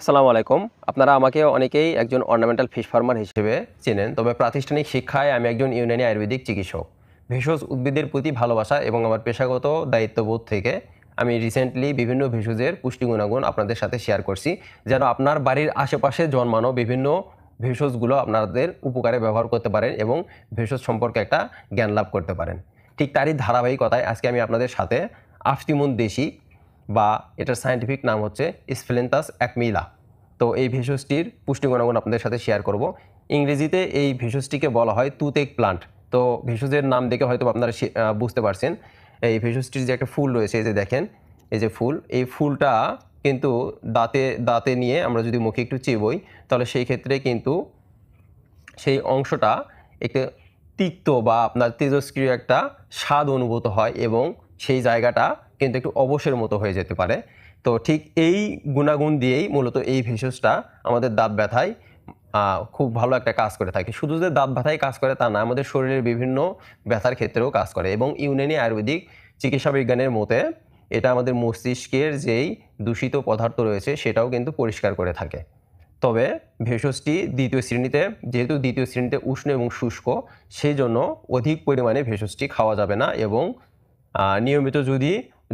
আসসালামু আলাইকুম। আপনারা আমাকে অনেকেই একজন অর্নামেন্টাল ফিশ ফার্মার হিসেবে চেনেন। তবে প্রাতিষ্ঠানিক শিক্ষায় আমি একজন ইউনানি আয়ুর্বেদিক চিকিৎসক। ভেষজ উদ্ভিদের প্রতি ভালোবাসা এবং আমার পেশাগত দায়িত্ববোধ থেকে আমি রিসেন্টলি বিভিন্ন ভেষজের পুষ্টি গুণাগুণ আপনাদের সাথে শেয়ার করছি। যেন আপনার বাড়ির আশেপাশে জন্মানো বিভিন্ন ভেষজগুলো আপনাদের উপকারে ব্যবহার করতে পারেন এবং ভেষজ সম্পর্কে একটা জ্ঞান লাভ করতে পারেন। ঠিক তারই ধারাবাহিকতায় আজকে আমি আপনাদের সাথে আফতিমুন দেশি বা এটার সায়েন্টিফিক নাম হচ্ছে স্ফেলেন্থাস অ্যাকমিলা। তো এই ভেষজটির পুষ্টি গুণাগুণ আপনাদের সাথে শেয়ার করব। ইংরেজিতে এই ভেষজটিকে বলা হয় তুতেক প্লান্ট। তো ভেষজের নাম দেখে হয়তো আপনারা বুঝতে পারছেন। এই ভেষজটির যে একটা ফুল রয়েছে, এই যে দেখেন, এই যে ফুল, এই ফুলটা কিন্তু দাঁতে নিয়ে আমরা যদি মুখে একটু চিবোই তাহলে সেই ক্ষেত্রে কিন্তু সেই অংশটা একটু তিক্ত বা আপনার তেজস্ক্রিয় একটা স্বাদ অনুভূত হয় এবং সেই জায়গাটা কিন্তু একটু অবশের মতো হয়ে যেতে পারে। তো ঠিক এই গুণাগুণ দিয়েই মূলত এই ভেষজটা আমাদের দাঁত ব্যথায় খুব ভালো একটা কাজ করে থাকে। শুধু যে দাঁত ব্যথায় কাজ করে তা না, আমাদের শরীরের বিভিন্ন ব্যথার ক্ষেত্রেও কাজ করে এবং ইউনানি আয়ুর্বেদিক চিকিৎসা বিজ্ঞানের মতে এটা আমাদের মস্তিষ্কের যেই দূষিত পদার্থ রয়েছে সেটাও কিন্তু পরিষ্কার করে থাকে। তবে ভেষজটি যেহেতু দ্বিতীয় শ্রেণীতে উষ্ণ এবং শুষ্ক, সেই জন্য অধিক পরিমাণে ভেষজটি খাওয়া যাবে না এবং নিয়মিত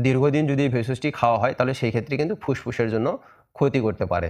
দীর্ঘদিন যদি ভেষজটি খাওয়া হয় তাহলে সেই ক্ষেত্রে কিন্তু ফুসফুসের জন্য ক্ষতি করতে পারে।